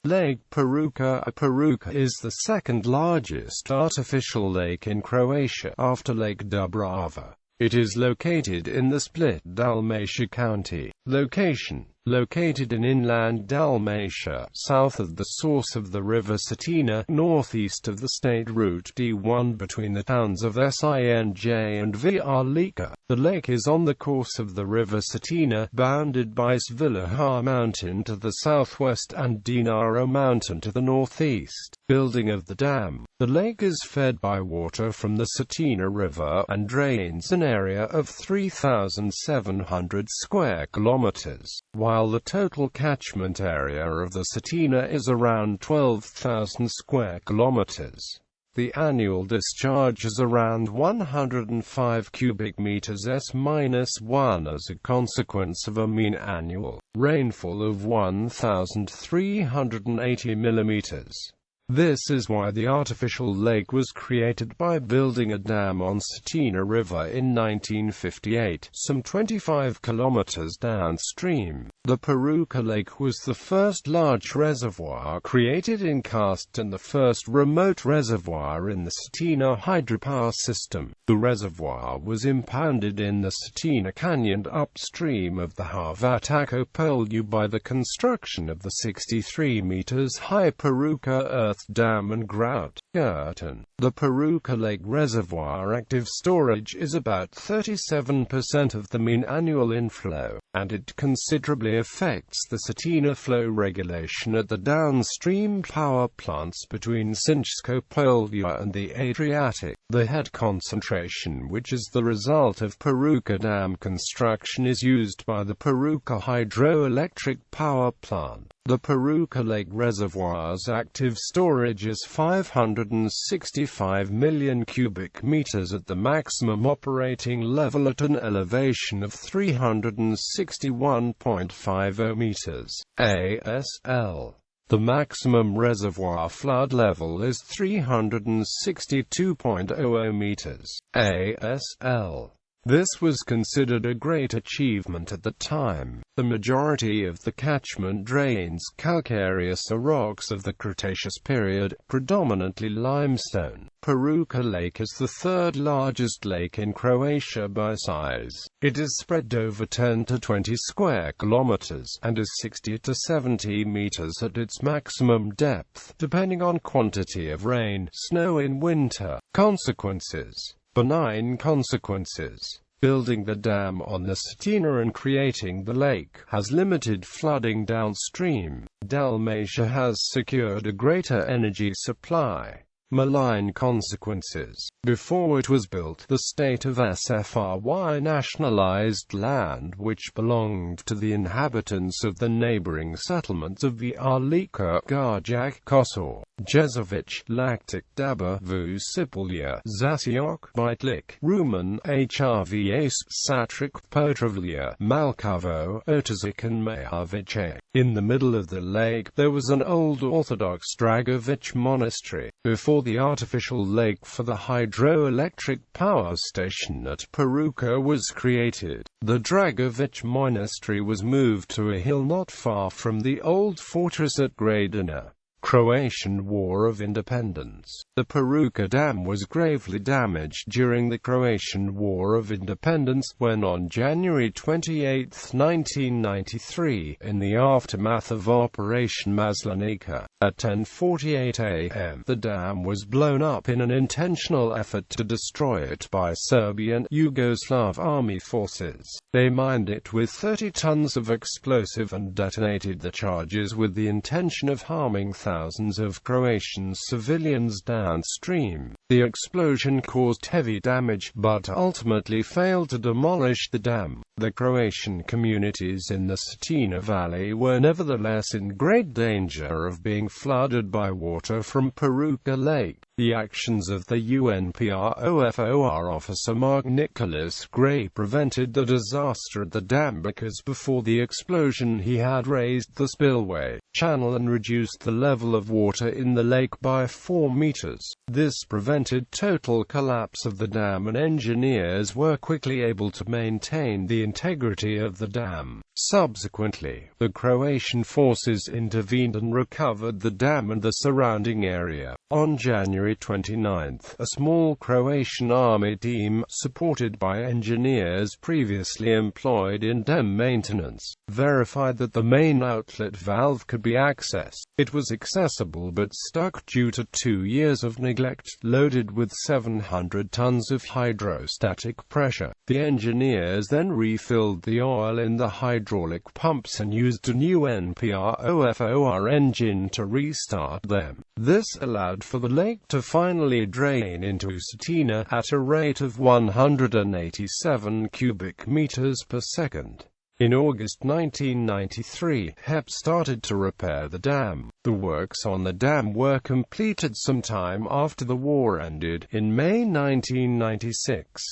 Lake Peruća. Peruća is the second largest artificial lake in Croatia, after Lake Dubrava. It is located in the Split-Dalmatia County. Location: located in inland Dalmatia, south of the source of the river Cetina, northeast of the state route D1 between the towns of Sinj and Vrlica. The lake is on the course of the river Cetina, bounded by Svilja mountain to the southwest and Dinara mountain to the northeast. Building of the dam. The lake is fed by water from the Cetina River, and drains an area of 3,700 square kilometers, while the total catchment area of the Cetina is around 12,000 square kilometers. The annual discharge is around 105 cubic meters S-1 as a consequence of a mean annual rainfall of 1,380 millimeters. This is why the artificial lake was created by building a dam on Cetina River in 1958, some 25 kilometers downstream. The Peruća Lake was the first large reservoir created in karst and the first remote reservoir in the Cetina hydropower system. The reservoir was impounded in the Cetina Canyon upstream of the Radujkov polju by the construction of the 63 meters high Peruća earth dam and grout curtain. The Peruća Lake Reservoir active storage is about 37% of the mean annual inflow, and it considerably affects the Cetina flow regulation at the downstream power plants between Sinjsko polje and the Adriatic. The head concentration, which is the result of Peruća Dam construction, is used by the Peruća hydroelectric power plant. The Peruća Lake Reservoir's active storage is 565 million cubic meters at the maximum operating level at an elevation of 361.50 meters ASL. The maximum reservoir flood level is 362.00 meters ASL. This was considered a great achievement at the time. The majority of the catchment drains calcareous rocks of the Cretaceous period, predominantly limestone. Peruća Lake is the third largest lake in Croatia by size. It is spread over 10 to 20 square kilometers, and is 60 to 70 meters at its maximum depth, depending on quantity of rain, snow in winter. Consequences. Benign consequences. Building the dam on the Cetina and creating the lake has limited flooding downstream. Dalmatia has secured a greater energy supply. Malign consequences. Before it was built, the state of SFRY nationalized land which belonged to the inhabitants of the neighboring settlements of Vrlica, Garjak, Kosor, Jezovic, Lactic Daba, Vucipulja, Zasiok, Bitlik, Rumen, Hrvac, Satrik, Potravlja, Malkavo, Otazik and Majovice. In the middle of the lake there was an old Orthodox Dragovic monastery. Before the artificial lake for the hydroelectric power station at Peruća was created, the Dragovic monastery was moved to a hill not far from the old fortress at Gradina. Croatian War of Independence. The Peruća Dam was gravely damaged during the Croatian War of Independence, when on January 28, 1993, in the aftermath of Operation Maslenica, at 10:48 a.m., the dam was blown up in an intentional effort to destroy it by Serbian Yugoslav army forces. They mined it with 30 tons of explosive and detonated the charges with the intention of harming thousands of Croatian civilians downstream. The explosion caused heavy damage, but ultimately failed to demolish the dam. The Croatian communities in the Cetina Valley were nevertheless in great danger of being flooded by water from Peruća Lake. The actions of the UNPROFOR officer Mark Nicholas Gray prevented the disaster at the dam because before the explosion he had raised the spillway channel and reduced the level of water in the lake by 4 meters. This prevented total collapse of the dam, and engineers were quickly able to maintain the integrity of the dam. Subsequently, the Croatian forces intervened and recovered the dam and the surrounding area. On January 29, a small Croatian army team, supported by engineers previously employed in dam maintenance, verified that the main outlet valve could be accessed. It was accessible but stuck due to 2 years of neglect. Loaded with 700 tons of hydrostatic pressure, the engineers then refilled the oil in the hydraulic pumps and used a new NPROFOR engine to restart them. This allowed for the lake to finally drain into Cetina at a rate of 187 cubic meters per second. In August 1993, HEP started to repair the dam. The works on the dam were completed sometime after the war ended, in May 1996.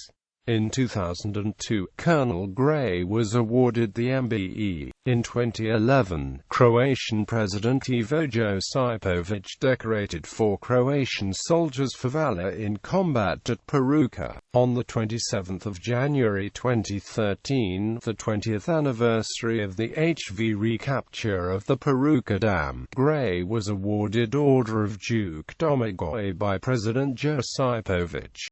In 2002, Colonel Gray was awarded the MBE. In 2011, Croatian President Ivo Josipović decorated 4 Croatian soldiers for valor in combat at Peruča. On the 27th of January 2013, the 20th anniversary of the HV recapture of the Peruča Dam, Gray was awarded Order of Duke Domagoj by President Josipović.